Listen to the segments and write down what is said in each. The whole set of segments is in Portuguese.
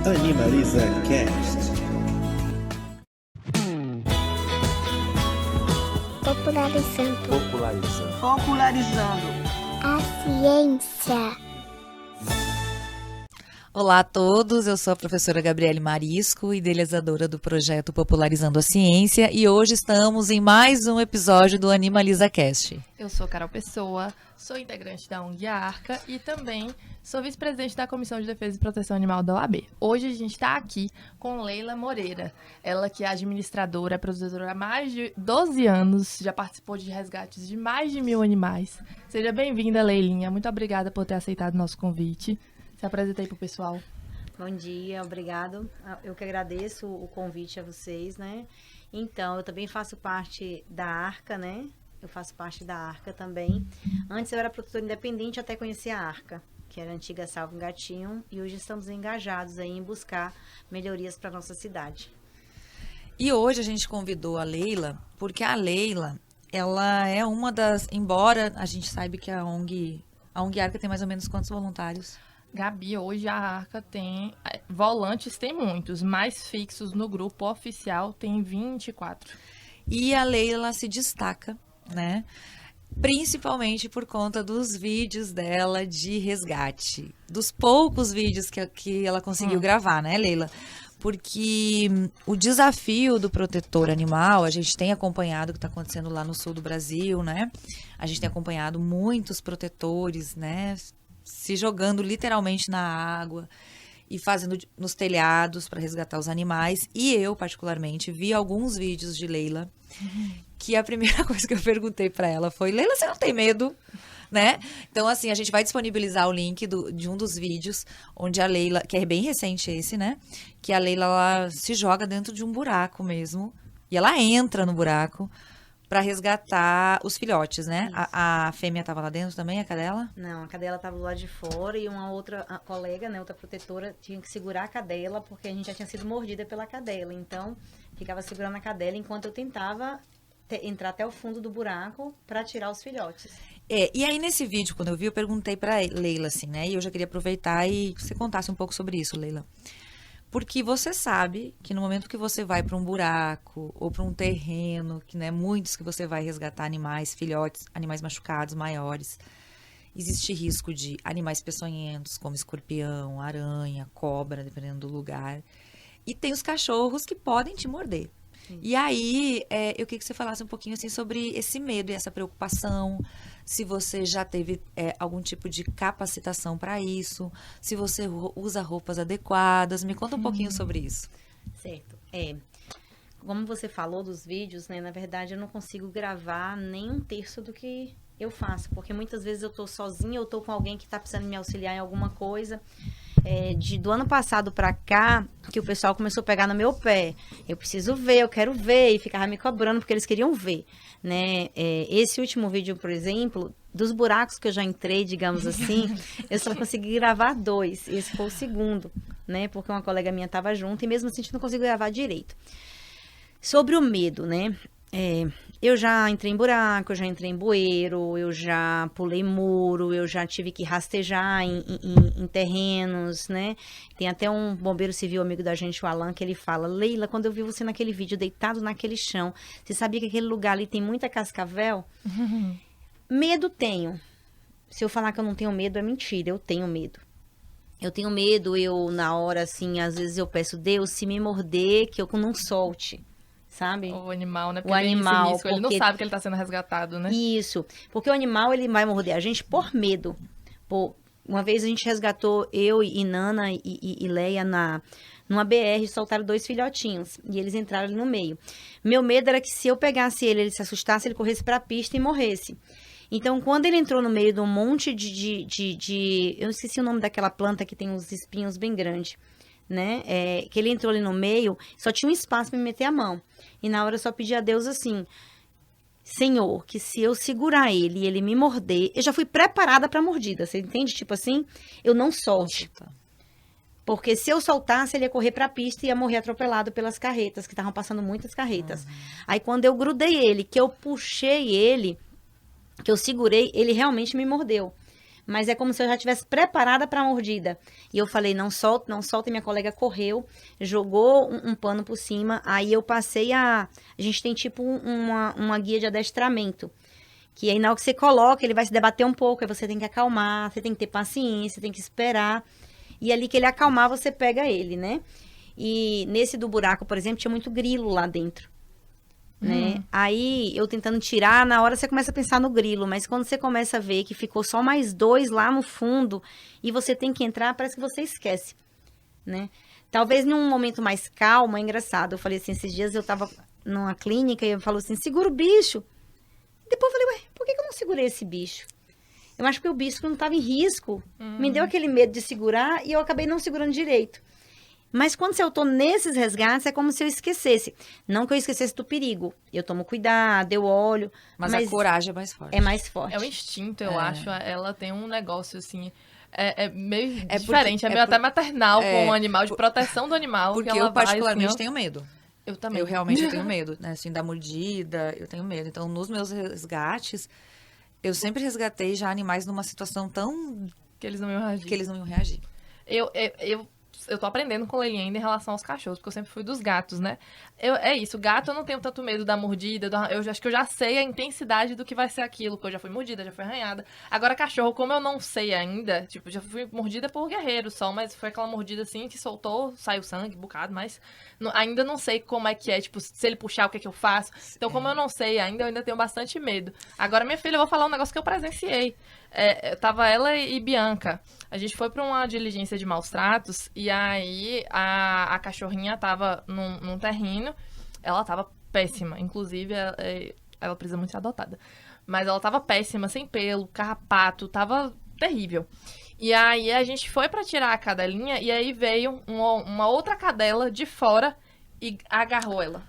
Animaliza Cast. Popularizando a ciência. Olá a todos, eu sou a professora Gabriele Marisco, idealizadora do projeto Popularizando a Ciência, e hoje estamos em mais um episódio do Animaliza Cast. Eu sou Carol Pessoa, sou integrante da ONG Arca e também sou vice-presidente da Comissão de Defesa e Proteção Animal da OAB. Hoje a gente está aqui com Leila Moreira, ela que é administradora, é produtora há mais de 12 anos, já participou de resgates de mais de 1.000 animais. Seja bem-vinda, Leilinha, muito obrigada por ter aceitado o nosso convite. Se apresentei para o pessoal. Bom dia, obrigado. Eu que agradeço o convite a vocês, né? Então, eu também faço parte da Arca, né? Eu faço parte da Arca também. Antes eu era produtora independente até conhecer a Arca, que era a antiga Salve um Gatinho, e hoje estamos engajados aí em buscar melhorias para a nossa cidade. E hoje a gente convidou a Leila, porque a Leila, ela é uma das... Embora a gente saiba que a ONG Arca tem mais ou menos quantos voluntários? Gabi, hoje a Arca tem... Volantes tem muitos, mais fixos no grupo oficial tem 24. E a Leila se destaca, né? Principalmente por conta dos vídeos dela de resgate. Dos poucos vídeos que ela conseguiu gravar, né, Leila? Porque o desafio do protetor animal, a gente tem acompanhado o que está acontecendo lá no sul do Brasil, né? A gente tem acompanhado muitos protetores, né? Se jogando literalmente na água e fazendo nos telhados para resgatar os animais. E eu, particularmente, vi alguns vídeos de Leila, que a primeira coisa que eu perguntei para ela foi: Leila, você não tem medo? Né? Então, assim, a gente vai disponibilizar o link de um dos vídeos onde a Leila, que é bem recente esse, né? Que a Leila ela se joga dentro de um buraco mesmo. E ela entra no buraco para resgatar os filhotes, né? A fêmea estava lá dentro também, a cadela? Não, a cadela estava do lado de fora e uma outra colega, né, outra protetora, tinha que segurar a cadela porque a gente já tinha sido mordida pela cadela. Então, ficava segurando a cadela enquanto eu tentava entrar até o fundo do buraco para tirar os filhotes. E aí nesse vídeo, quando eu vi, eu perguntei para Leila, assim, né? E eu já queria aproveitar e você contasse um pouco sobre isso, Leila. Porque você sabe que no momento que você vai para um buraco ou para um terreno, que né, muitos que você vai resgatar animais, filhotes, animais machucados, maiores, existe risco de animais peçonhentos, como escorpião, aranha, cobra, dependendo do lugar. E tem os cachorros que podem te morder. E aí, eu queria que você falasse um pouquinho assim, sobre esse medo e essa preocupação, se você já teve algum tipo de capacitação para isso, se você usa roupas adequadas. Me conta um pouquinho sobre isso. Certo. Como você falou dos vídeos, né, na verdade eu não consigo gravar nem um terço do que eu faço, porque muitas vezes eu tô sozinha, eu tô com alguém que tá precisando me auxiliar em alguma coisa. Do ano passado pra cá, que o pessoal começou a pegar no meu pé. Eu preciso ver, eu quero ver, e ficava me cobrando porque eles queriam ver, né? Esse último vídeo, por exemplo, dos buracos que eu já entrei, digamos assim, eu só consegui gravar 2. Esse foi o segundo, né? Porque uma colega minha estava junto e mesmo assim a gente não conseguiu gravar direito. Sobre o medo, né? Eu já entrei em buraco, eu já entrei em bueiro, eu já pulei muro, eu já tive que rastejar em terrenos, né? Tem até um bombeiro civil amigo da gente, o Alan, que ele fala: Leila, quando eu vi você naquele vídeo deitado naquele chão, você sabia que aquele lugar ali tem muita cascavel? Medo tenho. Se eu falar que eu não tenho medo, é mentira, eu tenho medo. Eu tenho medo, na hora, assim, às vezes eu peço: Deus, se me morder, que eu não solte. Sabe? O animal, né? Porque o animal, risco, ele não sabe que ele está sendo resgatado, né? Isso, porque o animal, ele vai morder a gente por medo. Uma vez a gente resgatou eu e Nana e Leia numa BR, soltaram 2 filhotinhos, e eles entraram ali no meio. Meu medo era que se eu pegasse ele se assustasse, ele corresse para a pista e morresse. Então, quando ele entrou no meio de um monte eu esqueci o nome daquela planta que tem uns espinhos bem grandes, né? Que ele entrou ali no meio, só tinha um espaço para me meter a mão. E na hora eu só pedi a Deus assim: Senhor, que se eu segurar ele e ele me morder, eu já fui preparada para mordida, você entende? Tipo assim, eu não solte. Porque se eu soltasse, ele ia correr para a pista e ia morrer atropelado pelas carretas, que estavam passando muitas carretas. Aí quando eu grudei ele, que eu puxei ele, que eu segurei, ele realmente me mordeu. mas é como se eu já estivesse preparada para a mordida. E eu falei, não solta, não solta. E minha colega correu, jogou um pano por cima. Aí eu passei a gente tem tipo uma guia de adestramento. Que aí na hora que você coloca, ele vai se debater um pouco. Aí você tem que acalmar, você tem que ter paciência, tem que esperar. E ali que ele acalmar, você pega ele, né? E nesse do buraco, por exemplo, tinha muito grilo lá dentro. Né? Aí eu tentando tirar, na hora você começa a pensar no grilo, mas quando você começa a ver que ficou só mais 2 lá no fundo e você tem que entrar, parece que você esquece, né? Talvez num momento mais calmo, é engraçado. Eu falei assim, esses dias eu tava numa clínica e eu falou assim, segura o bicho. Depois eu falei, ué, por que eu não segurei esse bicho? Eu acho que o bicho não estava em risco, me deu aquele medo de segurar e eu acabei não segurando direito. Mas quando eu tô nesses resgates, é como se eu esquecesse. Não que eu esquecesse do perigo. Eu tomo cuidado, eu olho. Mas a coragem é mais forte. É mais forte. É o instinto, eu É. acho. Ela tem um negócio, assim... É meio É diferente, porque- é meio até maternal é, com o animal, de proteção do animal. Porque que ela eu particularmente vai, assim, tenho medo. ó, eu também. Eu realmente tenho medo, né? Assim, da mordida, eu tenho medo. Então, nos meus resgates, eu sempre resgatei já animais numa situação tão Que eles não iam reagir. que eles não iam reagir. Eu tô aprendendo com ele ainda em relação aos cachorros, porque eu sempre fui dos gatos, né? É isso, gato eu não tenho tanto medo da mordida, eu acho que eu já sei a intensidade do que vai ser aquilo, porque eu já fui mordida, já fui arranhada. Agora, cachorro, como eu não sei ainda, tipo, já fui mordida por guerreiro só, mas foi aquela mordida assim que soltou, saiu sangue, bocado, mas ainda não sei como é que é, tipo, se ele puxar, o que é que eu faço. Então, como eu não sei ainda, eu ainda tenho bastante medo. Agora, minha filha, eu vou falar um negócio que eu presenciei. Tava ela e Bianca. A gente foi pra uma diligência de maus tratos e aí a cachorrinha tava num terreno. Ela tava péssima. Inclusive, ela precisa muito ser adotada. Mas ela tava péssima, sem pelo, carrapato, tava terrível. E aí a gente foi pra tirar a cadelinha e aí veio uma outra cadela de fora e agarrou ela.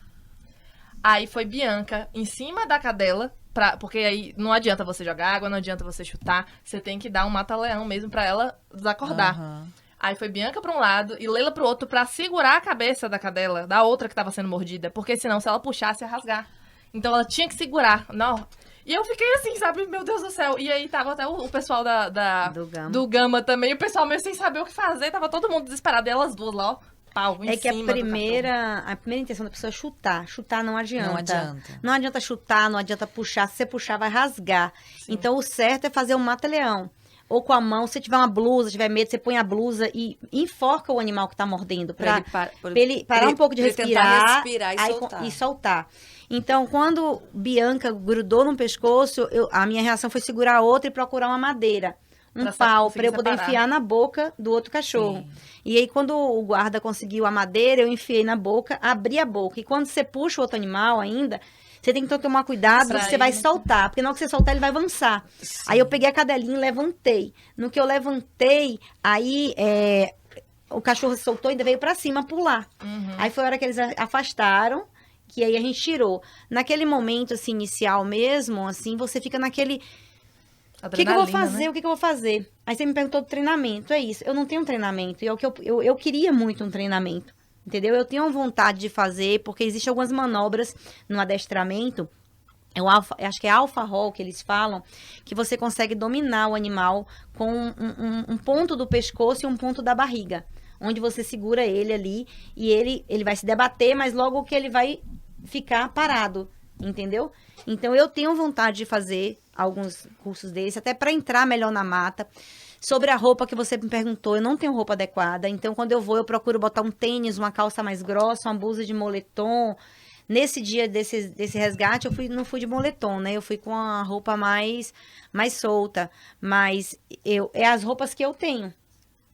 Aí foi Bianca em cima da cadela, porque aí não adianta você jogar água, não adianta você chutar, você tem que dar um mata-leão mesmo pra ela desacordar. Aham. Aí foi Bianca pra um lado e Leila pro outro pra segurar a cabeça da cadela, da outra que tava sendo mordida, porque senão se ela puxasse ia rasgar. Então ela tinha que segurar. Não. E eu fiquei assim, sabe? Meu Deus do céu. E aí tava até o pessoal Do Gama. Gama também, o pessoal meio sem saber o que fazer, tava todo mundo desesperado, e elas duas lá, ó. Pau, em É que a cima do primeira intenção da pessoa é chutar. Chutar não adianta. Não adianta. Não adianta chutar, não adianta puxar. Se você puxar, vai rasgar. Então, o certo é fazer um mata-leão. Ou com a mão, se tiver uma blusa, tiver medo, você põe a blusa e enforca o animal que tá mordendo. Pra ele parar um pouco de pra ele tentar respirar, respirar e aí soltar. e soltar. Então, quando Bianca grudou no pescoço, a minha reação foi segurar a outra e procurar uma madeira. Um Pra pau, conseguir para eu poder separar. enfiar na boca do outro cachorro. Sim. E aí, quando o guarda conseguiu a madeira, eu enfiei na boca, abri a boca. E quando você puxa o outro animal ainda, você tem que tomar cuidado, Pra porque você ele vai não- soltar. Porque na hora que você soltar, ele vai avançar. Aí eu peguei a cadelinha e levantei. No que eu levantei, aí o cachorro soltou e ainda veio pra cima pular. Aí foi a hora que eles afastaram, que aí a gente tirou. Naquele momento, assim, inicial mesmo, assim, você fica naquele... O que eu vou Adrenalina, fazer? né? O que eu vou fazer? Aí você me perguntou do treinamento. É isso. Eu não tenho treinamento. E é o que eu queria muito um treinamento. Entendeu? Eu tenho vontade de fazer, porque existem algumas manobras no adestramento. Eu acho que é alfa roll que eles falam, que você consegue dominar o animal com um ponto do pescoço e um ponto da barriga. Onde você segura ele ali e ele vai se debater, mas logo que ele vai ficar parado. Entendeu? Então, eu tenho vontade de fazer alguns cursos desses, até para entrar melhor na mata. Sobre a roupa que você me perguntou, eu não tenho roupa adequada. Então, quando eu vou, eu procuro botar um tênis, uma calça mais grossa, uma blusa de moletom. Nesse dia desse resgate, não fui de moletom, né? Eu fui com a roupa mais solta. Mas é as roupas que eu tenho.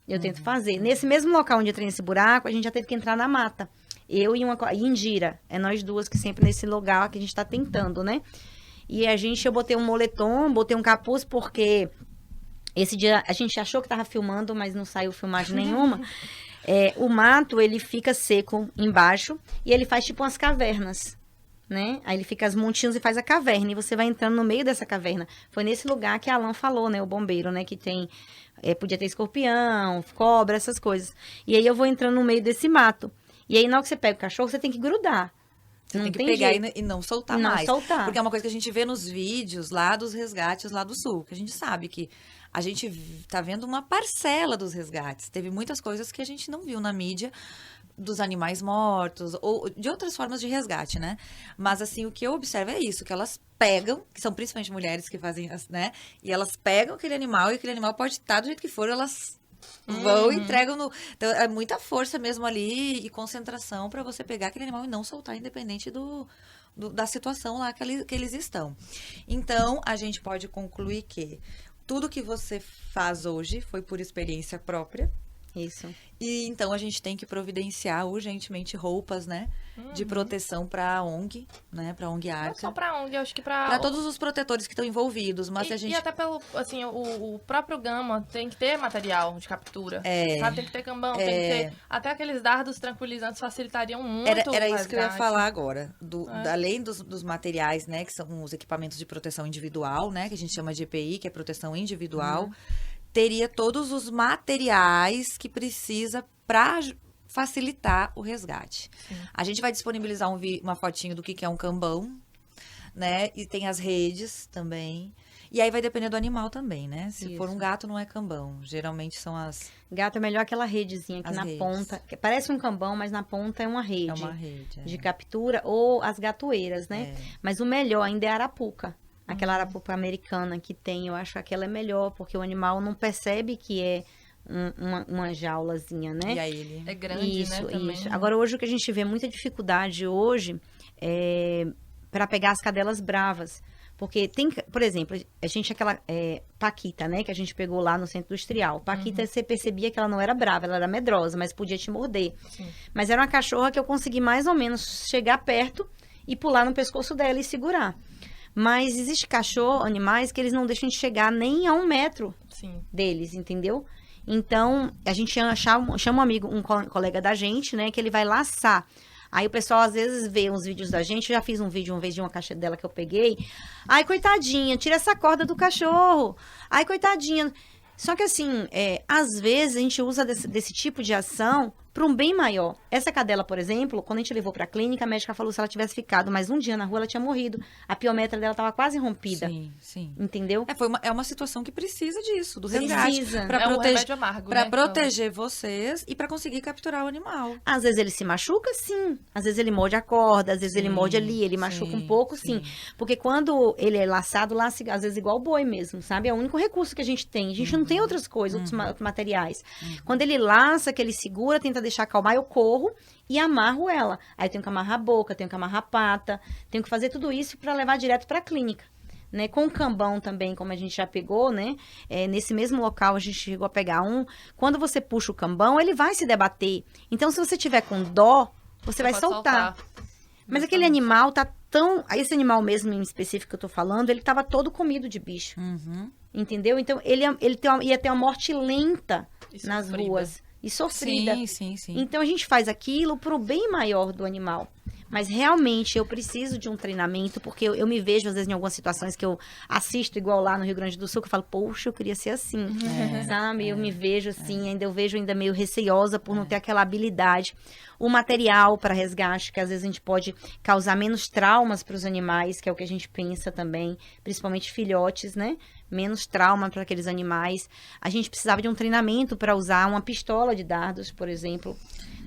Eu tento fazer. Nesse mesmo local onde eu treinei esse buraco, a gente já teve que entrar na mata. Eu e Indira. É nós duas que sempre nesse lugar que a gente tá tentando, né? E eu botei um moletom, botei um capuz, porque esse dia a gente achou que tava filmando, mas não saiu filmagem nenhuma. O mato, ele fica seco embaixo e ele faz tipo umas cavernas, né? Aí ele fica as montinhas e faz a caverna. E você vai entrando no meio dessa caverna. Foi nesse lugar que a Alan falou, né? O bombeiro, né? Que tem... podia ter escorpião, cobra, essas coisas. E aí eu vou entrando no meio desse mato. E aí, na hora que você pega o cachorro, você tem que grudar. Você Não tem que tem pegar jeito. e não soltar Não mais. soltar. Porque é uma coisa que a gente vê nos vídeos lá dos resgates lá do sul. Que a gente sabe que a gente tá vendo uma parcela dos resgates. Teve muitas coisas que a gente não viu na mídia, dos animais mortos, ou de outras formas de resgate, né? Mas, assim, o que eu observo é isso, que elas pegam, que são principalmente mulheres que fazem, né? E elas pegam aquele animal, e aquele animal pode estar do jeito que for, elas vão e entregam no... Então, é muita força mesmo ali e concentração para você pegar aquele animal e não soltar, independente da situação lá que eles estão. Então, a gente pode concluir que tudo que você faz hoje foi por experiência própria. Isso. E então a gente tem que providenciar urgentemente roupas, né? De proteção para a ONG, né? Para a ONG Não Arca. só pra ONG, eu acho que pra... Para todos os protetores que estão envolvidos, mas e, a gente... e até pelo, assim, o próprio Gama tem que ter material de captura. Sabe? Tem que ter cambão, tem que ter... Até aqueles dardos tranquilizantes facilitariam muito Era o isso que eu ia resgate. falar agora. Além dos materiais, né? Que são os equipamentos de proteção individual, né? Que a gente chama de EPI, que é proteção individual. Teria todos os materiais que precisa para facilitar o resgate. Sim. A gente vai disponibilizar uma fotinho do que é um cambão, né? E tem as redes também. E aí vai depender do animal também, né? Se for um gato, não é cambão. Geralmente são as... Gato é melhor aquela redezinha aqui As na redes. ponta. Que parece um cambão, mas na ponta é uma rede. É uma rede. De captura ou as gatoeiras, né? Mas o melhor ainda é a arapuca. Aquela arapuca americana que tem, eu acho que aquela é melhor, porque o animal não percebe que é uma jaulazinha, né? E aí ele... É grande, Isso, né? Também. isso. Agora, hoje o que a gente vê muita dificuldade hoje é para pegar as cadelas bravas. Porque tem, por exemplo, a gente aquela Paquita, né? Que a gente pegou lá no centro industrial. Paquita, você percebia que ela não era brava, ela era medrosa, mas podia te morder. Sim. Mas era uma cachorra que eu consegui mais ou menos chegar perto e pular no pescoço dela e segurar. Mas existe animais que eles não deixam de chegar nem a 1 metro Sim. deles, entendeu? Então, a gente chama um amigo, um colega da gente, né? Que ele vai laçar. Aí o pessoal às vezes vê uns vídeos da gente. Eu já fiz um vídeo uma vez de uma caixa dela que eu peguei. Ai, coitadinha, tira essa corda do cachorro. Ai, coitadinha. Só que assim, às vezes a gente usa desse tipo de ação para um bem maior. Essa cadela, por exemplo, quando a gente levou para a clínica, a médica falou que se ela tivesse ficado mais um dia na rua, ela tinha morrido. A piometra dela estava quase rompida. Sim, sim. Entendeu? É uma situação que precisa disso, do resgate. Precisa. Para um remédio amargo, Pra né? proteger vocês e para conseguir capturar o animal. Às vezes ele se machuca, sim. Às vezes ele morde a corda, às vezes ele morde ali, ele machuca um pouco, sim. Porque quando ele é laçado, laça às vezes igual boi mesmo, sabe? É o único recurso que a gente tem. A gente não tem outras coisas, outros materiais. Quando ele laça, que ele segura, tenta deixar acalmar, eu corro e amarro ela. Aí eu tenho que amarrar a boca, tenho que amarrar a pata, tenho que fazer tudo isso para levar direto para a clínica. Né? Com o cambão também, como a gente já pegou, né? Nesse mesmo local a gente chegou a pegar um. Quando você puxa o cambão, ele vai se debater. Então, se você tiver com dó, você vai pode soltar. Mas aquele animal tá tão... Esse animal mesmo em específico que eu tô falando, ele tava todo comido de bicho. Entendeu? Então, ele ia ter uma morte lenta nas sofrida. ruas. E sofrida. Sim. Então, a gente faz aquilo pro bem maior do animal. Mas, realmente, eu preciso de um treinamento, porque eu me vejo, às vezes, em algumas situações que eu assisto, igual lá no Rio Grande do Sul, que eu falo, poxa, eu queria ser assim, sabe? Eu me vejo assim, eu vejo ainda meio receosa por não ter aquela habilidade. O material para resgate, que às vezes a gente pode causar menos traumas para os animais, que é o que a gente pensa também, principalmente filhotes, né? Menos trauma para aqueles animais. A gente precisava de um treinamento para usar uma pistola de dardos, por exemplo.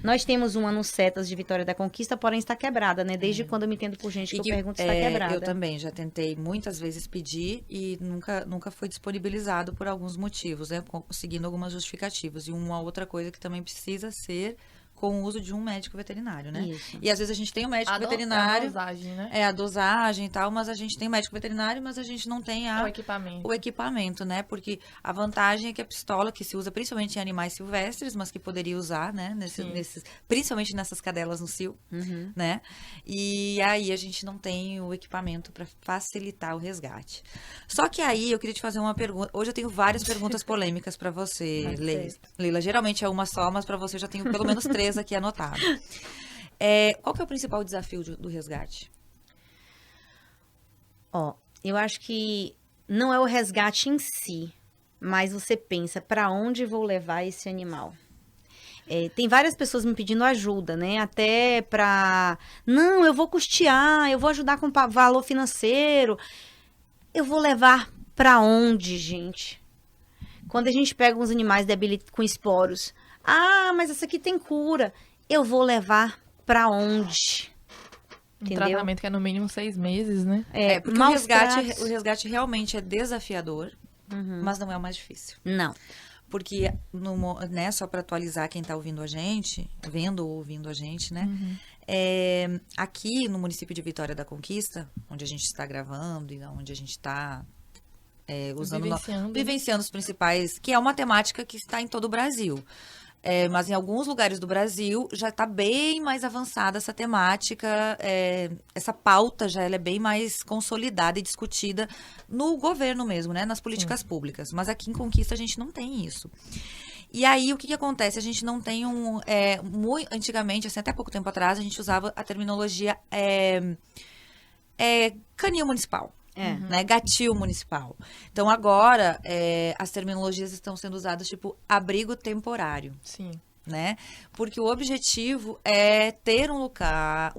Nós temos uma no Setas de Vitória da Conquista, porém está quebrada, né? Desde quando eu me entendo por gente que eu pergunto se está quebrada. Eu também já tentei muitas vezes pedir e nunca foi disponibilizado por alguns motivos, né? Seguindo algumas justificativas. E uma outra coisa que também precisa ser com o uso de um médico veterinário, né? Isso. E às vezes a gente tem um médico A veterinário. dosagem, né? A dosagem e tal, mas a gente tem médico veterinário, mas a gente não tem O equipamento, né? Porque a vantagem é que a pistola, que se usa principalmente em animais silvestres, mas que poderia usar, né? Principalmente nessas cadelas no cio, né? E aí a gente não tem o equipamento para facilitar o resgate. Só que aí eu queria te fazer uma pergunta. Hoje eu tenho várias perguntas polêmicas para você, Leila. Geralmente é uma só, mas para você eu já tenho pelo menos 3 aqui anotadas. Qual que é o principal desafio do resgate? Eu acho que não é o resgate em si, mas você pensa, para onde vou levar esse animal? Tem várias pessoas me pedindo ajuda, né? Até para... Não, eu vou custear, eu vou ajudar com valor financeiro. Eu vou levar para onde, gente? Quando a gente pega uns animais com esporos, mas essa aqui tem cura. Eu vou levar pra onde? Um Entendeu? tratamento que é no mínimo 6 meses, né? Porque maus o tratos. resgate realmente é desafiador, mas não é o mais difícil. Não. Porque, né, só para atualizar quem está ouvindo a gente, vendo ou ouvindo a gente, né? Aqui no município de Vitória da Conquista, onde a gente está gravando e onde a gente está vivenciando os principais, que é uma temática que está em todo o Brasil. Mas em alguns lugares do Brasil já está bem mais avançada essa temática, essa pauta ela é bem mais consolidada e discutida no governo mesmo, né? Nas políticas públicas. Mas aqui em Conquista a gente não tem isso. E aí, o que acontece? A gente não tem antigamente, assim, até pouco tempo atrás, a gente usava a terminologia canil municipal. Né, gatil municipal. Então, agora, as terminologias estão sendo usadas, tipo, abrigo temporário. Sim. Né? Porque o objetivo é ter um lugar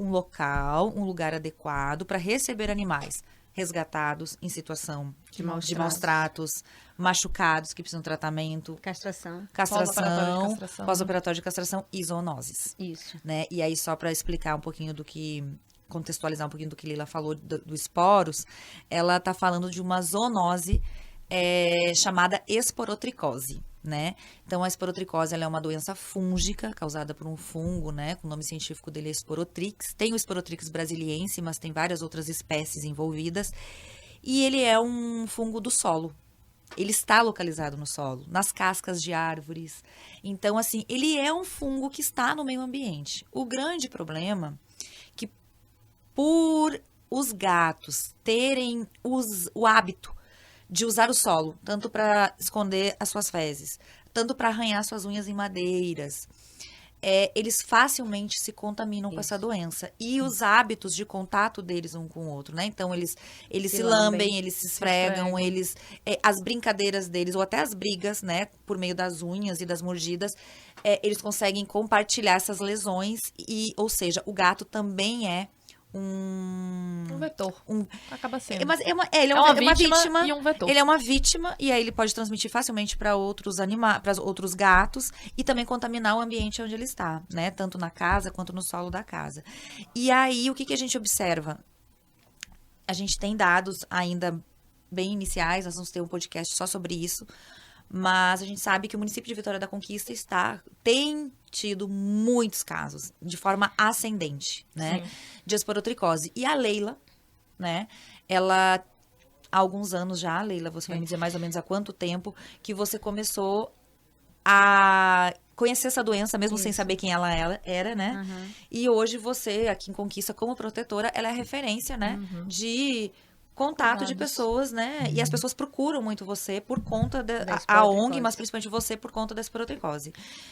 adequado para receber animais resgatados em situação de maus tratos, machucados que precisam de tratamento, Castração. pós-operatório de castração e zoonoses. Isso. Né? E aí, só para explicar um pouquinho contextualizar um pouquinho do que Lila falou do esporos, ela está falando de uma zoonose chamada esporotricose, né? Então, a esporotricose ela é uma doença fúngica causada por um fungo, né? O nome científico dele é Esporotrix. Tem o Esporotrix brasiliense, mas tem várias outras espécies envolvidas. E ele é um fungo do solo. Ele está localizado no solo, nas cascas de árvores. Então, assim, ele é um fungo que está no meio ambiente. O grande problema que por os gatos terem o hábito de usar o solo, tanto para esconder as suas fezes, tanto para arranhar suas unhas em madeiras, eles facilmente se contaminam com essa doença. E os hábitos de contato deles um com o outro, né? Então, eles se lambem, eles se esfregam, as brincadeiras deles, ou até as brigas, né? Por meio das unhas e das mordidas, eles conseguem compartilhar essas lesões. Ou seja, o gato também é um vetor. Acaba sendo. Mas ele é uma vítima e um vetor. Ele é uma vítima e aí ele pode transmitir facilmente para outros animais, para outros gatos e também contaminar o ambiente onde ele está, né? Tanto na casa quanto no solo da casa. E aí o que a gente observa? A gente tem dados ainda bem iniciais, nós vamos ter um podcast só sobre isso. Mas a gente sabe que o município de Vitória da Conquista tem tido muitos casos de forma ascendente, né? Sim. De esporotricose. E a Leila, né? Ela, há alguns anos já, Leila, você vai me dizer mais ou menos há quanto tempo que você começou a conhecer essa doença, mesmo sem saber quem ela era, né? E hoje você, aqui em Conquista, como protetora, ela é referência, né? De contato de pessoas, né? E as pessoas procuram muito você por conta a ONG, mas principalmente você por conta da esporotricose.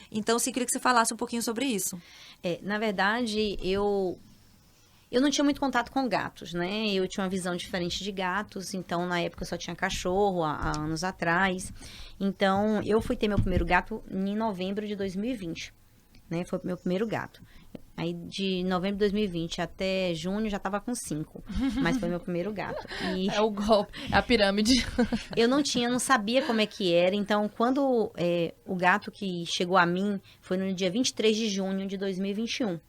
Então, sim, queria que você falasse um pouquinho sobre isso. Na verdade, eu não tinha muito contato com gatos, né? Eu tinha uma visão diferente de gatos, então na época eu só tinha cachorro, há anos atrás. Então, eu fui ter meu primeiro gato em novembro de 2020, né? Foi o meu primeiro gato. Aí, de novembro de 2020 até junho, já tava com 5. Mas foi meu primeiro gato. E É o golpe, é a pirâmide. eu não sabia como é que era. Então, quando o gato que chegou a mim foi no dia 23 de junho de 2021.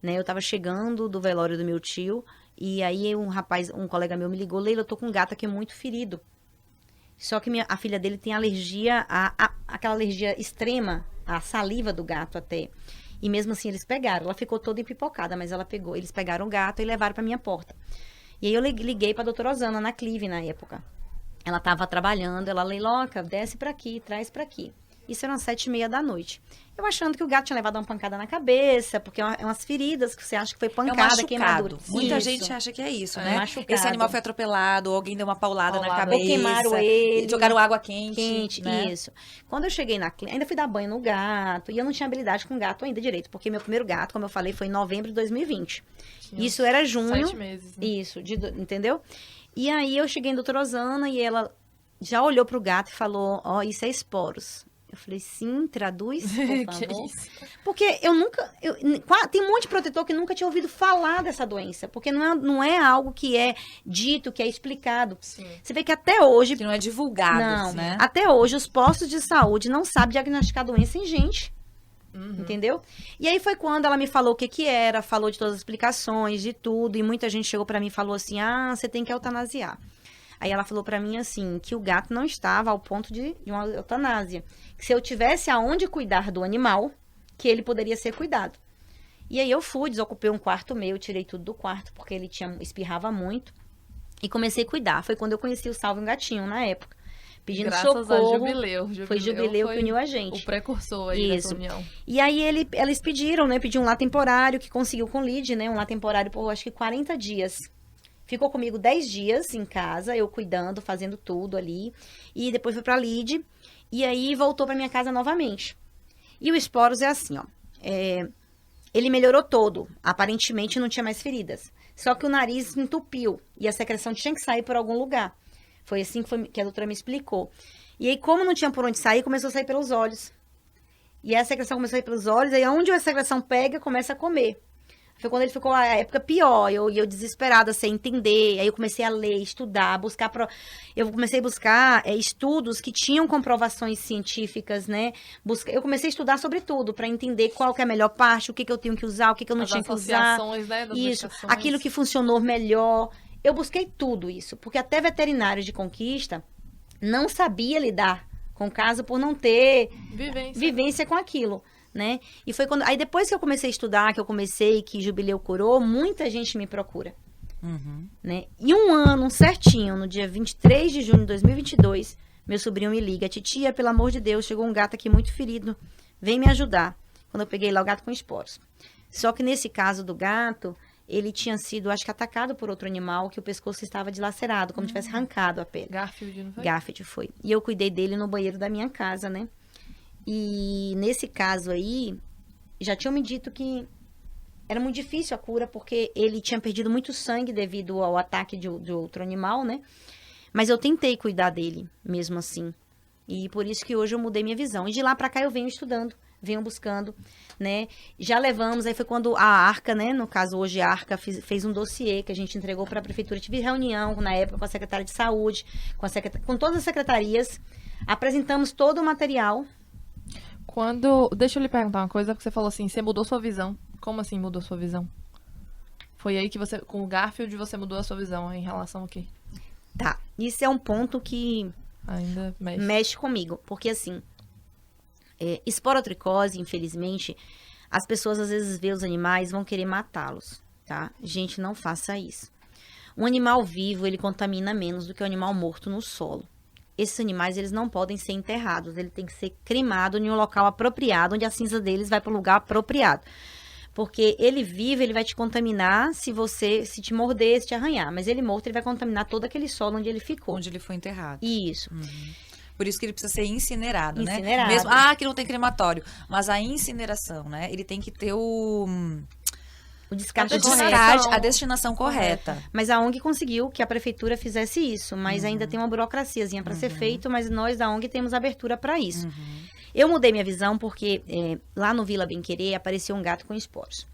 Né? Eu tava chegando do velório do meu tio. E aí, um colega meu me ligou. Leila, eu tô com um gato aqui muito ferido. Só que a filha dele tem alergia, aquela alergia extrema, à saliva do gato até. E mesmo assim eles pegaram. Ela ficou toda empipocada, mas eles pegaram o gato e levaram para minha porta. E aí eu liguei para a doutora Osana, na Clive, na época. Ela estava trabalhando, ela, Leiloca, desce para aqui, traz para aqui. Isso eram 7h30 da noite. Eu achando que o gato tinha levado uma pancada na cabeça, porque é umas feridas que você acha que foi pancada, queimadura. Muita Isso. gente acha que é isso, né? Machucado. Esse animal foi atropelado, ou alguém deu uma paulada na cabeça. Ou queimaram ele. Jogaram água quente. Né? Isso. Quando eu cheguei na clínica, ainda fui dar banho no gato, e eu não tinha habilidade com gato ainda direito, porque meu primeiro gato, como eu falei, foi em novembro de 2020. Isso era junho. 7 meses. Né? Isso, entendeu? E aí eu cheguei em doutora Osana e ela já olhou pro gato e falou, isso é esporos. Eu falei, sim, traduz, por Que favor. isso? Porque tem um monte de protetor que nunca tinha ouvido falar dessa doença. Porque não é algo que é dito, que é explicado. Sim. Você vê que até hoje... Que não é divulgado, Não, né? até hoje os postos de saúde não sabem diagnosticar doença em gente. Uhum. Entendeu? E aí foi quando ela me falou o que era, falou de todas as explicações, de tudo. E muita gente chegou pra mim e falou assim, você tem que eutanasiar. Aí ela falou pra mim assim, que o gato não estava ao ponto de uma eutanásia. Que se eu tivesse aonde cuidar do animal, que ele poderia ser cuidado. E aí eu fui, desocupei um quarto meu, tirei tudo do quarto, porque ele espirrava muito. E comecei a cuidar. Foi quando eu conheci o Salve um Gatinho, na época. Pedindo Graças socorro. a Jubileu. Foi Jubileu que uniu a gente. O precursor aí Isso. dessa união. E aí eles pediram, né? Pediu um lar temporário, que conseguiu com o Lid, né? Um lar temporário por, acho que 40 dias. Ficou comigo 10 dias em casa, eu cuidando, fazendo tudo ali. E depois foi pra Lid. E aí voltou pra minha casa novamente. E o Esporos é assim, ó. Ele melhorou todo. Aparentemente não tinha mais feridas. Só que o nariz entupiu. E a secreção tinha que sair por algum lugar. Foi assim que a doutora me explicou. E aí, como não tinha por onde sair, começou a sair pelos olhos. E a secreção começou a ir pelos olhos, aí onde a secreção pega, começa a comer. Foi quando ele ficou a época pior, eu desesperada, sem entender. Aí eu comecei a ler, estudar, buscar... Eu comecei a buscar estudos que tinham comprovações científicas, né? Eu comecei a estudar sobre tudo, para entender qual que é a melhor parte, o que eu tenho que usar, o que eu não tinha que usar. Associações, né? Das Isso, medicações. aquilo que funcionou melhor. Eu busquei tudo isso, porque até veterinários de conquista não sabia lidar com o caso por não ter vivência com aquilo, né? E foi quando... Aí depois que eu comecei a estudar, que Jubileu curou, muita gente me procura, né? E um ano certinho, no dia 23 de junho de 2022, meu sobrinho me liga, titia, pelo amor de Deus, chegou um gato aqui muito ferido, vem me ajudar. Quando eu peguei lá o gato com esporos. Só que nesse caso do gato... Ele tinha sido, acho que, atacado por outro animal, que o pescoço estava dilacerado, como se tivesse arrancado a pele. Garfield, não foi? Garfield foi. E eu cuidei dele no banheiro da minha casa, né? E nesse caso aí, já tinham me dito que era muito difícil a cura, porque ele tinha perdido muito sangue devido ao ataque de outro animal, né? Mas eu tentei cuidar dele, mesmo assim. E por isso que hoje eu mudei minha visão. E de lá pra cá eu venho estudando, venho buscando, né? Já levamos, aí foi quando a Arca, né? No caso, hoje a Arca fez um dossiê que a gente entregou para a prefeitura. Tive reunião na época com a secretária de saúde, com todas as secretarias. Apresentamos todo o material. Deixa eu lhe perguntar uma coisa, porque você falou assim, você mudou sua visão. Como assim mudou sua visão? Foi aí que você, com o Garfield, você mudou a sua visão em relação ao quê? Tá, isso é um ponto que ainda mexe comigo, porque assim... esporotricose, infelizmente, as pessoas às vezes vê os animais e vão querer matá-los, tá? Gente, não faça isso. Um animal vivo, ele contamina menos do que um animal morto no solo. Esses animais, eles não podem ser enterrados, ele tem que ser cremado em um local apropriado, onde a cinza deles vai para o lugar apropriado. Porque ele vivo, ele vai te contaminar se te morder, se te arranhar. Mas ele morto, ele vai contaminar todo aquele solo onde ele ficou. Onde ele foi enterrado. Isso. Por isso que ele precisa ser incinerado, né? Incinerado. Mesmo, que não tem crematório. Mas a incineração, né? Ele tem que ter o descarte a destinação correta. Mas a ONG conseguiu que a prefeitura fizesse isso. Mas ainda tem uma burocraciazinha para ser feito. Mas nós da ONG temos abertura para isso. Eu mudei minha visão porque lá no Vila Bem Querer apareceu um gato com esporos.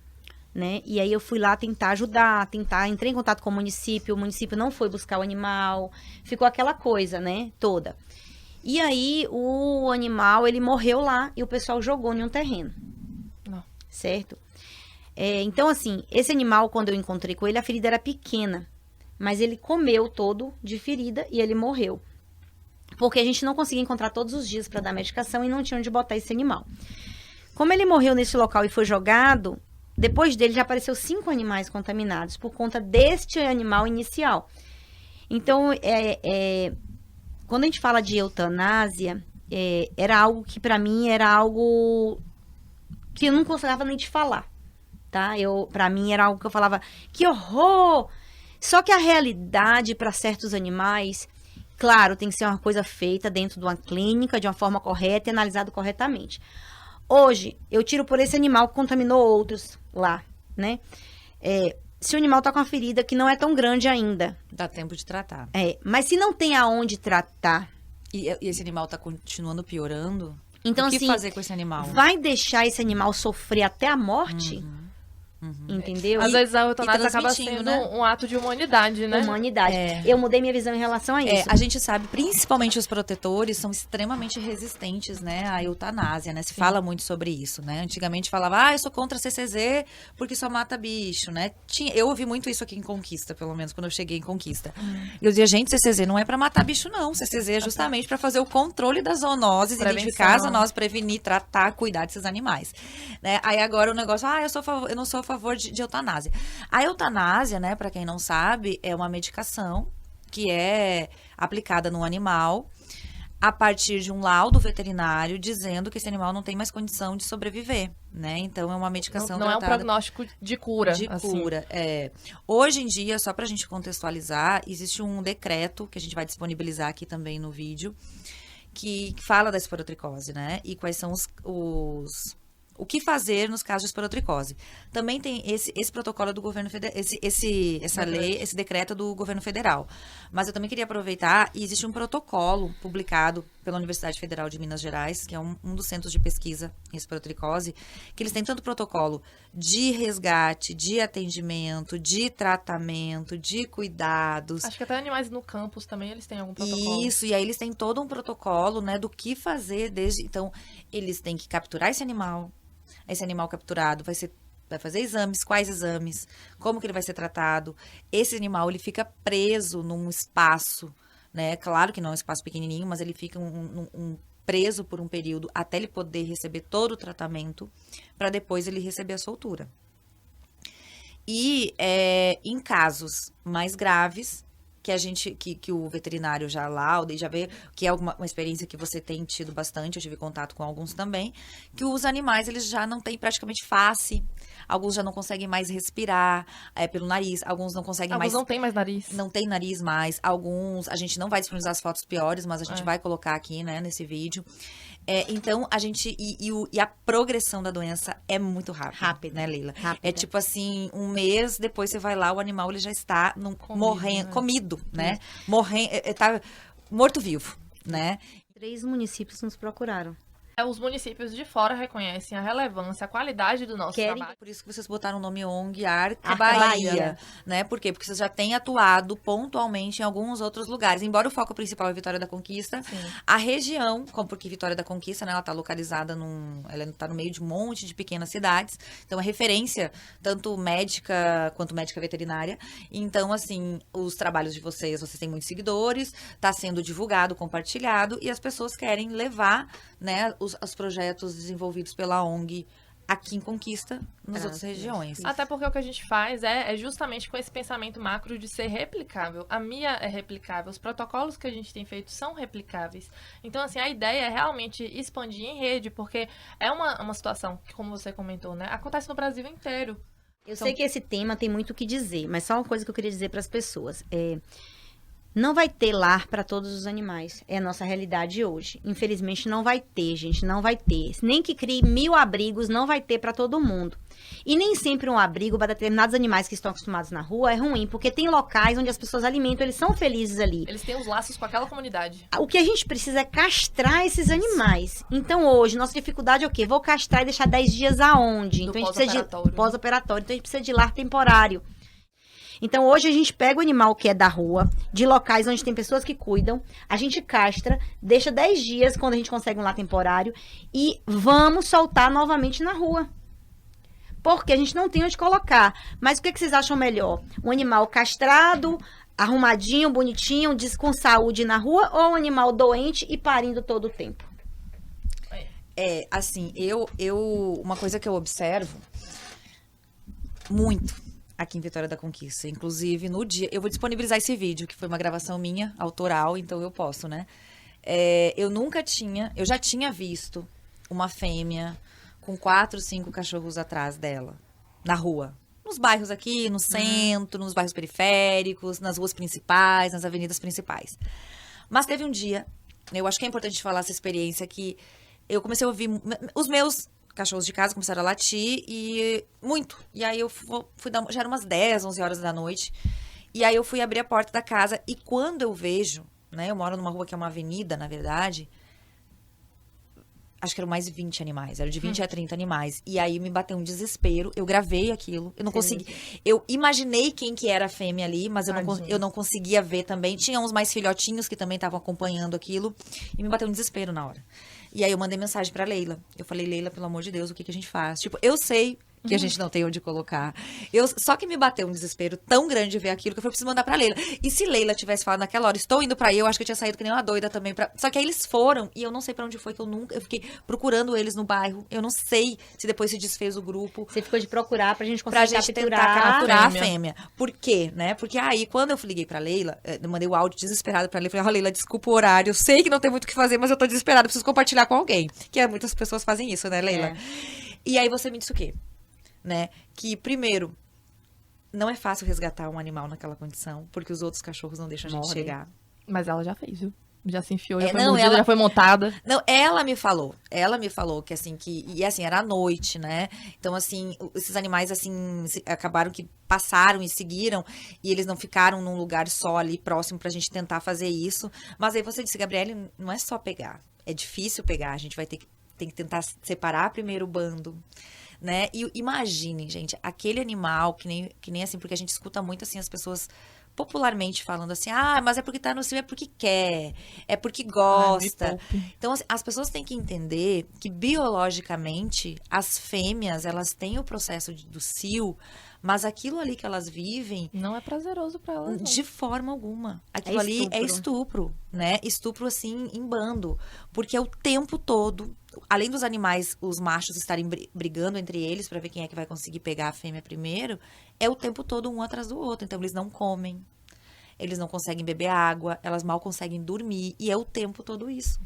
Né? E aí eu fui lá tentar ajudar, entrei em contato com o município não foi buscar o animal. Ficou aquela coisa, né? Toda. E aí, o animal, ele morreu lá e o pessoal jogou em um terreno. Não. Certo? Então, assim, esse animal, quando eu encontrei com ele, a ferida era pequena. Mas ele comeu todo de ferida e ele morreu. Porque a gente não conseguia encontrar todos os dias para dar medicação e não tinha onde botar esse animal. Como ele morreu nesse local e foi jogado, depois dele já apareceu 5 animais contaminados por conta deste animal inicial. Então, quando a gente fala de eutanásia, era algo que para mim era algo que eu não gostava nem de falar, tá? Para mim era algo que eu falava, que horror! Só que a realidade para certos animais, claro, tem que ser uma coisa feita dentro de uma clínica, de uma forma correta e analisado corretamente. Hoje, eu tiro por esse animal que contaminou outros lá, né? Se o animal tá com uma ferida que não é tão grande ainda. Dá tempo de tratar. Mas se não tem aonde tratar... E esse animal tá continuando piorando? Então, o que assim, fazer com esse animal? vai deixar esse animal sofrer até a morte? Entendeu? Às vezes a eutanásia acaba transmitindo, sendo né? um ato de humanidade, né? Humanidade. Eu mudei minha visão em relação a isso. A gente sabe, principalmente os protetores, são extremamente resistentes, né, à eutanásia, né? Se fala muito sobre isso, né? Antigamente falava, eu sou contra a CCZ porque só mata bicho, né? Eu ouvi muito isso aqui em Conquista, pelo menos quando eu cheguei em Conquista. Eu dizia, gente, CCZ não é para matar bicho, não. CCZ é justamente para fazer o controle das zoonoses, identificar as zoonoses, prevenir, tratar, cuidar desses animais. Né? Aí agora o negócio, eu não sou a favor de eutanásia. A eutanásia, né, para quem não sabe, é uma medicação que é aplicada no animal a partir de um laudo veterinário dizendo que esse animal não tem mais condição de sobreviver, né? Então é uma medicação Não é um tratada prognóstico de cura. de assim. cura. Hoje em dia, só para a gente contextualizar, existe um decreto que a gente vai disponibilizar aqui também no vídeo que fala da esporotricose, né? E quais são o que fazer nos casos de esporotricose. Também tem esse protocolo do governo federal, essa lei, esse decreto do governo federal. Mas eu também queria aproveitar, e existe um protocolo publicado pela Universidade Federal de Minas Gerais, que é um dos centros de pesquisa em esporotricose, que eles têm tanto protocolo de resgate, de atendimento, de tratamento, de cuidados. Acho que até animais no campus também eles têm algum protocolo. Isso, e aí eles têm todo um protocolo, né, do que fazer então, eles têm que capturar esse animal capturado vai fazer exames, quais exames, como que ele vai ser tratado. Esse animal, ele fica preso num espaço, né, claro que não é um espaço pequenininho, mas ele fica preso por um período até ele poder receber todo o tratamento, para depois ele receber a soltura. E em casos mais graves, que o veterinário já lauda e já vê, que é uma experiência que você tem tido bastante, eu tive contato com alguns também, que os animais, eles já não têm praticamente face, alguns já não conseguem mais respirar pelo nariz, alguns não conseguem mais... Alguns não tem mais nariz. Não tem nariz mais, alguns, a gente não vai disponibilizar as fotos piores, mas a gente vai colocar aqui, né, nesse vídeo. Então, a gente, e a progressão da doença é muito rápida, né, Leila? Rápida. É tipo assim, um mês, depois você vai lá, o animal, ele já está morrendo, comido, né? Morrendo, tá morto-vivo, né? 3 municípios nos procuraram. Os municípios de fora reconhecem a relevância, a qualidade do nosso trabalho. Por isso que vocês botaram o nome ONG Arca Arca Bahia, Bahia. né? Por quê? Porque vocês já têm atuado pontualmente em alguns outros lugares. Embora o foco principal é Vitória da Conquista, a região, porque Vitória da Conquista, né, ela está localizada ela está no meio de um monte de pequenas cidades, então é referência tanto médica quanto médica veterinária. Então, assim, os trabalhos de vocês têm muitos seguidores, está sendo divulgado, compartilhado, e as pessoas querem levar, né, os projetos desenvolvidos pela ONG aqui em Conquista, nas outras regiões. Até porque o que a gente faz é justamente com esse pensamento macro de ser replicável. A MIA é replicável, os protocolos que a gente tem feito são replicáveis. Então, assim, a ideia é realmente expandir em rede, porque é uma situação que, como você comentou, né, acontece no Brasil inteiro. Eu sei que esse tema tem muito o que dizer, mas só uma coisa que eu queria dizer para as pessoas. Não vai ter lar para todos os animais. É a nossa realidade hoje. Infelizmente, não vai ter, gente. Não vai ter. Nem que crie 1000 abrigos, não vai ter para todo mundo. E nem sempre um abrigo para determinados animais que estão acostumados na rua é ruim, porque tem locais onde as pessoas alimentam, eles são felizes ali. Eles têm os laços com aquela comunidade. O que a gente precisa é castrar esses animais. Então, hoje, nossa dificuldade é o quê? Vou castrar e deixar 10 dias aonde? Então, a gente precisa de pós-operatório. Então, a gente precisa de lar temporário. Então, hoje a gente pega o animal que é da rua, de locais onde tem pessoas que cuidam, a gente castra, deixa 10 dias quando a gente consegue um lar temporário e vamos soltar novamente na rua. Porque a gente não tem onde colocar. Mas o que vocês acham melhor? Um animal castrado, arrumadinho, bonitinho, com saúde na rua, ou um animal doente e parindo todo o tempo? Assim, uma coisa que eu observo muito aqui em Vitória da Conquista, inclusive no dia, eu vou disponibilizar esse vídeo, que foi uma gravação minha, autoral, então eu posso, né? Eu já tinha visto uma fêmea com 4, 5 cachorros atrás dela, na rua. Nos bairros aqui, no centro, nos bairros periféricos, nas ruas principais, nas avenidas principais. Mas teve um dia, eu acho que é importante falar essa experiência, que eu comecei a ouvir os meus cachorros de casa começaram a latir e muito. E aí eu fui dar, já eram umas 10, 11 horas da noite. E aí eu fui abrir a porta da casa e quando eu vejo, né, eu moro numa rua que é uma avenida, na verdade, acho que eram mais de 20 animais, era de 20 a 30 animais. E aí me bateu um desespero, eu gravei aquilo, eu não consegui. Eu imaginei quem que era a fêmea ali, mas eu não conseguia ver também. Tinha uns mais filhotinhos que também estavam acompanhando aquilo, e me bateu um desespero na hora. E aí eu mandei mensagem pra Leila. Eu falei, Leila, pelo amor de Deus, o que a gente faz? Tipo, eu sei que a gente não tem onde colocar. Só que me bateu um desespero tão grande de ver aquilo que eu falei, preciso mandar pra Leila. E se Leila tivesse falado naquela hora, estou indo pra aí, eu acho que eu tinha saído que nem uma doida também. Só que aí eles foram, e eu não sei pra onde foi, que eu fiquei procurando eles no bairro. Eu não sei se depois se desfez o grupo. Você ficou de procurar pra gente conseguir tentar capturar a fêmea. Por quê, né? Porque aí, quando eu liguei pra Leila, eu mandei o áudio desesperado pra Leila. Falei, Leila, desculpa o horário. Eu sei que não tem muito o que fazer, mas eu tô desesperada. Preciso compartilhar com alguém. Que muitas pessoas fazem isso, né, Leila? E aí você me disse o quê? Né? Que, primeiro, não é fácil resgatar um animal naquela condição, porque os outros cachorros não deixam a gente chegar. Mas ela já fez, viu? Já se enfiou, já foi não, mordida, já foi montada. Não, ela me falou que assim, e assim, era à noite, né? Então, assim, esses animais, assim, acabaram que passaram e seguiram, e eles não ficaram num lugar só ali próximo pra gente tentar fazer isso. Mas aí você disse, Gabriele, não é só pegar, é difícil pegar, a gente vai ter que tentar separar primeiro o bando. Né? E imaginem, gente, aquele animal, que nem assim, porque a gente escuta muito assim as pessoas popularmente falando assim, mas é porque tá no cio, é porque quer, é porque gosta. Então, assim, as pessoas têm que entender que biologicamente as fêmeas, elas têm o processo do cio, mas aquilo ali que elas vivem... Não é prazeroso pra elas, não. De forma alguma. Aquilo ali é estupro, né? Estupro, assim, em bando. Porque é o tempo todo, além dos animais, os machos estarem brigando entre eles pra ver quem é que vai conseguir pegar a fêmea primeiro, é o tempo todo um atrás do outro. Então, eles não comem, eles não conseguem beber água, elas mal conseguem dormir. E é o tempo todo isso.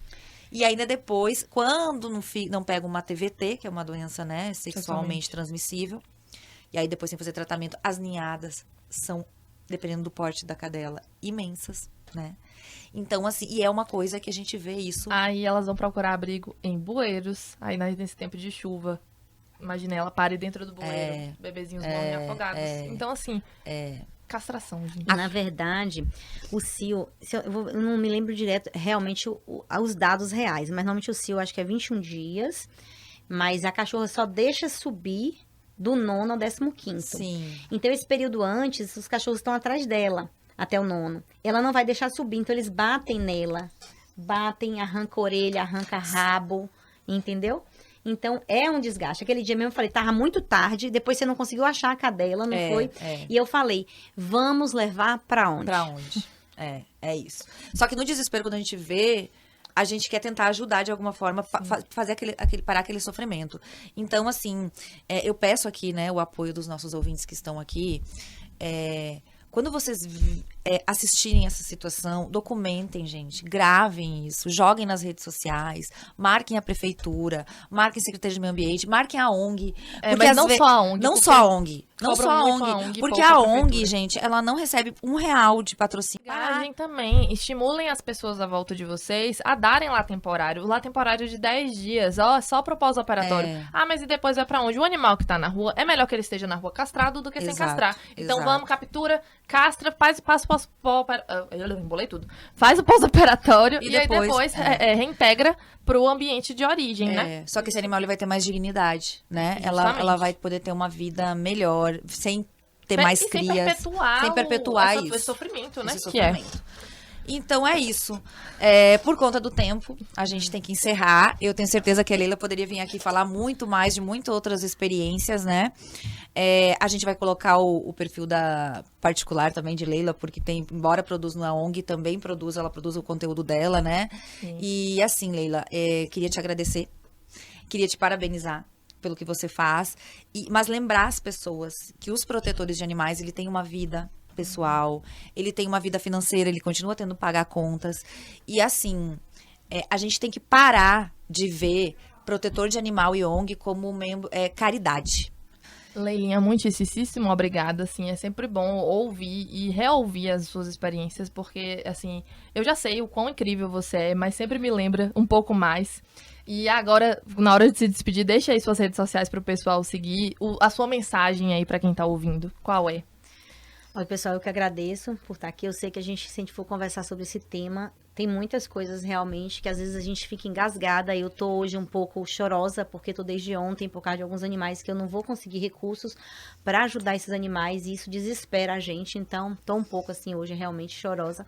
E ainda depois, quando não pega uma TVT, que é uma doença, né, sexualmente transmissível, e aí depois tem que fazer tratamento, as ninhadas são, dependendo do porte da cadela, imensas, né? Então, assim, e é uma coisa que a gente vê isso. Aí elas vão procurar abrigo em bueiros, aí nesse tempo de chuva. Imagina, ela pare dentro do bueiro, bebezinhos morrem afogados. Então, assim, castração, gente. Na verdade, o cio, eu não me lembro direto, realmente, os dados reais, mas normalmente o cio, acho que é 21 dias, mas a cachorra só deixa subir do 9º ao 15º. Sim. Então, esse período antes, os cachorros estão atrás dela, até o 9º. Ela não vai deixar subir, então eles batem nela. Batem, arranca a orelha, arranca rabo, entendeu? Então, é um desgaste. Aquele dia mesmo eu falei, tava muito tarde, depois você não conseguiu achar a cadela, não foi? E eu falei, vamos levar pra onde? Pra onde? É isso. Só que no desespero, quando a gente vê, a gente quer tentar ajudar de alguma forma, fazer parar aquele sofrimento. Então, assim, eu peço aqui, né, o apoio dos nossos ouvintes que estão aqui. Quando vocês assistirem essa situação, documentem, gente, gravem isso, joguem nas redes sociais, marquem a prefeitura, marquem a Secretaria de Meio Ambiente, marquem a ONG. Mas não só a ONG. Não só a ONG. Não só a ONG, porque a ONG, prefeitura. gente, ela não recebe R$1 de patrocínio. Engajem também, estimulem as pessoas à volta de vocês a darem lá temporário. O lá temporário de 10 dias, só pro pós-operatório. Mas e depois vai pra onde? O animal que tá na rua, é melhor que ele esteja na rua castrado do que sem castrar. Então vamos, captura, castra, passa eu embolei tudo. Faz o pós-operatório e aí depois reintegra pro ambiente de origem, né? Só que esse animal ele vai ter mais dignidade, né? Ela vai poder ter uma vida melhor, sem ter mais crias. Sem perpetuar isso. Esse sofrimento, né? Esse sofrimento. Então é isso. Por conta do tempo, a gente tem que encerrar. Eu tenho certeza que a Leila poderia vir aqui falar muito mais de muitas outras experiências, né? A gente vai colocar o perfil da particular também de Leila, porque embora produza na ONG, também ela produz o conteúdo dela, né? Sim. E assim, Leila, queria te agradecer, queria te parabenizar pelo que você faz, mas lembrar as pessoas que os protetores de animais, ele tem uma vida pessoal, ele tem uma vida financeira, ele continua tendo que pagar contas. E assim, a gente tem que parar de ver protetor de animal e ONG como caridade. Leilinha, muitíssimo obrigada, assim, é sempre bom ouvir e reouvir as suas experiências, porque, assim, eu já sei o quão incrível você é, mas sempre me lembra um pouco mais. E agora, na hora de se despedir, deixa aí suas redes sociais para o pessoal seguir, a sua mensagem aí para quem tá ouvindo, qual é? Olha, pessoal, eu que agradeço por estar aqui. Eu sei que se a gente for conversar sobre esse tema, Tem muitas coisas realmente que às vezes a gente fica engasgada. Eu tô hoje um pouco chorosa porque tô desde ontem por causa de alguns animais que eu não vou conseguir recursos para ajudar esses animais e isso desespera a gente. Então, tô um pouco assim hoje realmente chorosa.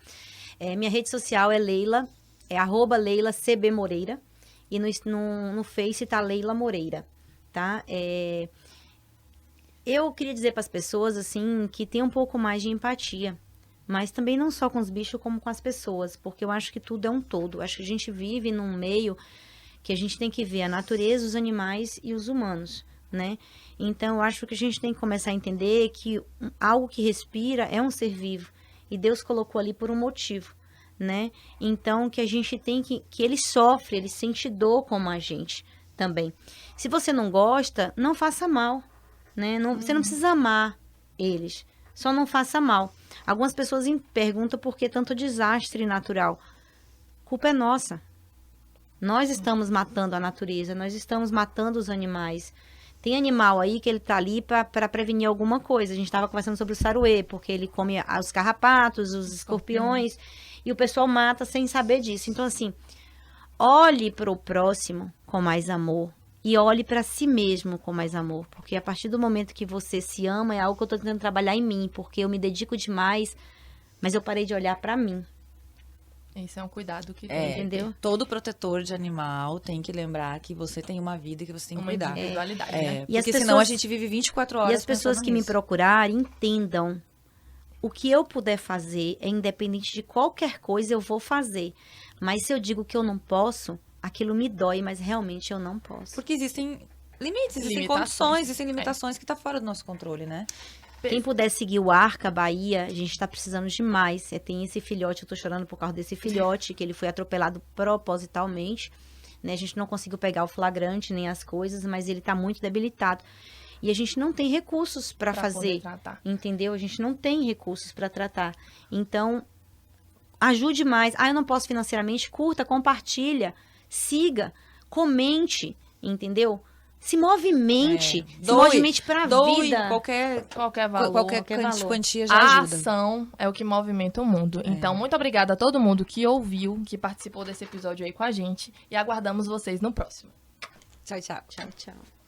Minha rede social é Leila, é @LeilaCBMoreira e no Face tá Leila Moreira, tá? Eu queria dizer para as pessoas assim que tem um pouco mais de empatia. Mas também não só com os bichos, como com as pessoas. Porque eu acho que tudo é um todo. Eu acho que a gente vive num meio que a gente tem que ver a natureza, os animais e os humanos, né? Então, eu acho que a gente tem que começar a entender que algo que respira é um ser vivo. E Deus colocou ali por um motivo, né? Então, que a gente tem que ele sofre, ele sente dor como a gente também. Se você não gosta, não faça mal, né? Você não precisa amar eles. Só não faça mal. Algumas pessoas perguntam por que tanto desastre natural. Culpa é nossa. Nós estamos matando a natureza, nós estamos matando os animais. Tem animal aí que ele tá ali para prevenir alguma coisa. A gente estava conversando sobre o saruê, porque ele come os carrapatos, os escorpiões, e o pessoal mata sem saber disso. Então, assim, olhe para o próximo com mais amor. E olhe para si mesmo com mais amor. Porque a partir do momento que você se ama, é algo que eu estou tentando trabalhar em mim. Porque eu me dedico demais, mas eu parei de olhar para mim. Esse é um cuidado que tem. Entendeu? Todo protetor de animal tem que lembrar que você tem uma vida e que você tem que Uma cuidar. individualidade, É, né? E as porque senão a gente vive 24 horas E as pessoas pensando que me nisso. procurarem entendam. O que eu puder fazer, é independente de qualquer coisa, eu vou fazer. Mas se eu digo que eu não posso, aquilo me dói, mas realmente eu não posso. Porque existem limites, existem Limitações. condições, existem limitações que tá fora do nosso controle, né? Quem puder seguir o Arca Bahia, a gente tá precisando demais. Tem esse filhote, eu tô chorando por causa desse filhote, que ele foi atropelado propositalmente. Né? A gente não conseguiu pegar o flagrante nem as coisas, mas ele tá muito debilitado. E a gente não tem recursos para Pra fazer, poder tratar. entendeu? A gente não tem recursos para tratar. Então, ajude mais. Eu não posso financeiramente, curta, compartilha, siga, comente, entendeu? Se movimente, se movimente para a doe vida. qualquer valor. qualquer valor. quantia já A ajuda. ação é o que movimenta o mundo. Então, muito obrigada a todo mundo que ouviu, que participou desse episódio aí com a gente. E aguardamos vocês no próximo. Tchau, tchau. Tchau, tchau.